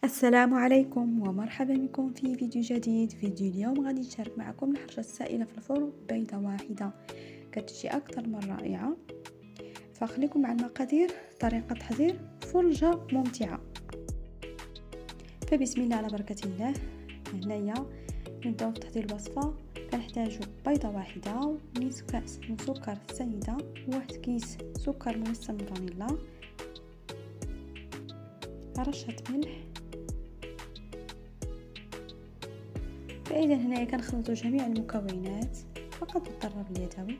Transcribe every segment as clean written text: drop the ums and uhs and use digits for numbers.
السلام عليكم ومرحبا بكم في فيديو جديد. فيديو اليوم غادي نشارك معكم الحرشة السائلة في الفرن بيضة واحدة كتجي أكثر من رائعة. فخليكم مع المقادير. طريقة تحضير فرجة ممتعة. فبسم الله على بركة الله. هنايا نبداو في تحضير الوصفة. كنحتاجو بيضة واحدة، نصف كأس من سكر سنيدة، واحد كيس سكر منسم فانيلا، رشة ملح. فإذا هنايا كنخلطوا جميع المكونات فقط بالضرب اليدوي.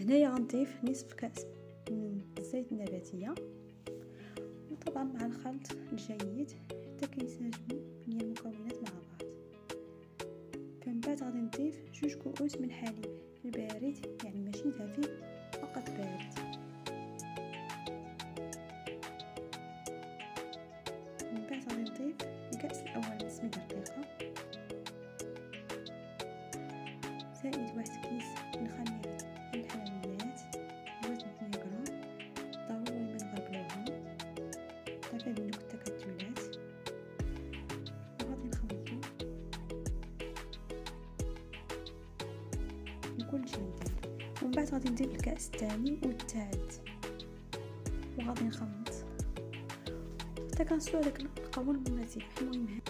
هنايا غنضيف نصف كأس من الزيت النباتية، وطبعا مع الخلط الجيد حتى كينسجموا جميع المكونات مع بعض. فمن بعد غادي نضيف 2 كؤوس من الحليب البارد، يعني ماشي دافي، فقط بارد. من بعد غادي نضيف الكأس الاول من سميد رقيقه، زائد واحد كيس من خميرة الحلويات بوزن 2 غرام. ضروري ما نغربلوها تفادي التكتلات. وغادي نخلطو بكل جيد. ومن بعد غادي نضيف الكأس الثاني والثالث، وغادي نخلط حتى كنوصلو هداك القوام المناسب. المهم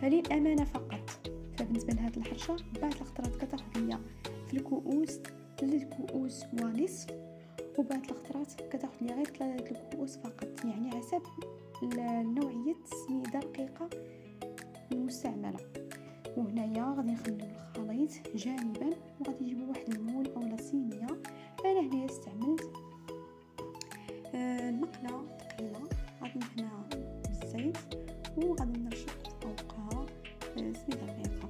فللأمانة فقط، فبالنسبه لهاد الحرشه بعض الخطرات كتاخذ ليا في الكؤوس 3 كؤوس ونصف، وبعض الخطرات كتاخذ ليا غير 3 الكؤوس فقط، يعني حسب نوعيه السميده الرقيقه المستعمله. وهنايا غادي نخليو الخليط جانبا، وغادي نجيبو واحد المول اولا صينيه. انا هنايا استعملت المقله ثقيله، غادي ندهنها بالزيت وغادي نرشق فوقها سميده رقيقه.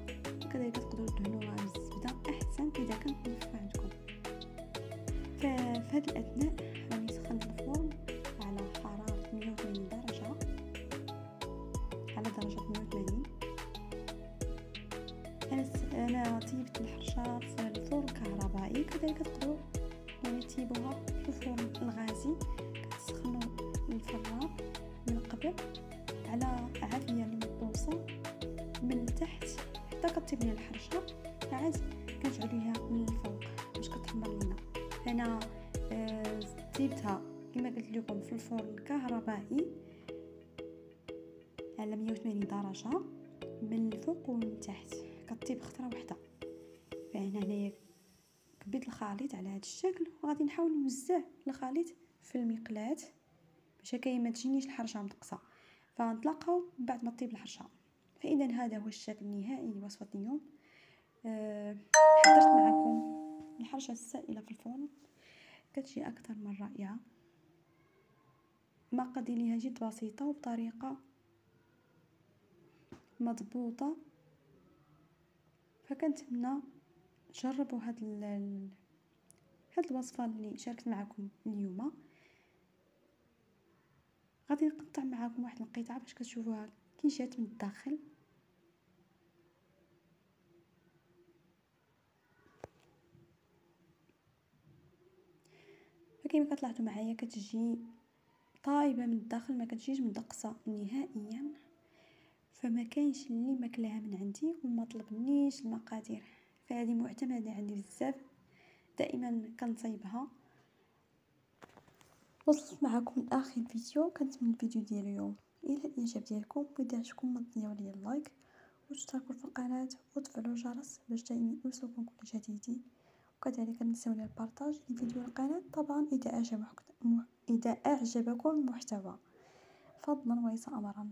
كذلك تقدروا تدهنوها بالزبده احسن اذا كان متوفر عندكم. ففي هذا الاثناء راني سخنت الفرن على حراره 180 درجه، على درجه 180. انا طيبت الحرشه في الفرن الكهربائي، كذلك تقدروا يعني تطيبوها في الفرن الغازي. كتسخنوا الفران من قبل على عافيه المبوسه من التحت حتى كطيب لنا الحرشه، عاد كنجعلوها من الفوق باش كتحمر لنا. انا طيبتها كما قلت لكم في الفرن الكهربائي على 180 درجه من الفوق ومن التحت، كطيب خطره واحده. فانا هنايا كبيت الخليط على هذا الشكل، وغادي نحاول نوزع الخليط في المقلاة باش هكايا ما تجينيش الحرشه مدقصه. فنتلاقاو بعد ما طيب الحرشه. فاذا هذا هو الشكل النهائي لوصفه اليوم. حضرت معكم الحرشه السائله في الفرن، كتجي اكثر من رائعه. مقاديرها جد بسيطه وبطريقه مضبوطه، فكنتمنى تجربوا هاد الوصفه اللي شاركت معكم اليوم. غادي نقطع معكم واحد القطعه باش كتشوفوها كي جات من الداخل. فكما كتلاحظوا معايا كتجي طايبه من الداخل، ما كتجيش مدقصه نهائيا. فما كاينش اللي ماكلها من عندي وما طلبنيش المقادير، فهذه معتمده عندي بزاف، دائما كنصايبها. وصلت معكم لاخر فيديو. كنتمنى الفيديو ديال اليوم الى الاعجاب ديالكم، واذا عجبكم ما تضيعوا لي اللايك وتشتركوا في القناه وتفعلوا الجرس باش دائما يوصلكم كل جديد. وكذلك لا تنسوا البارطاج لفيديو القناه طبعا اذا اعجبكم المحتوى فضلا وليس امرا.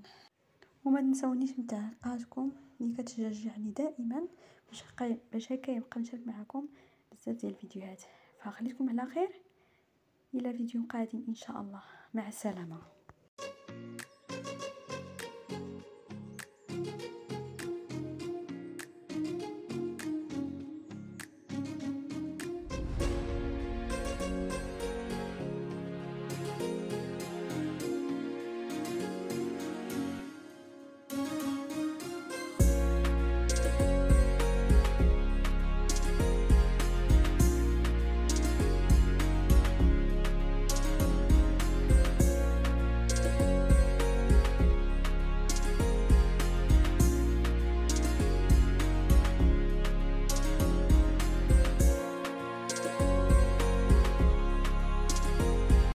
وما تنسونيش من تعليقاتكم اللي كتشجعني دائما باش هكا يبقى نشارك معكم بزاف ديال الفيديوهات. فخليكم على خير الى فيديو قادم ان شاء الله. مع السلامه.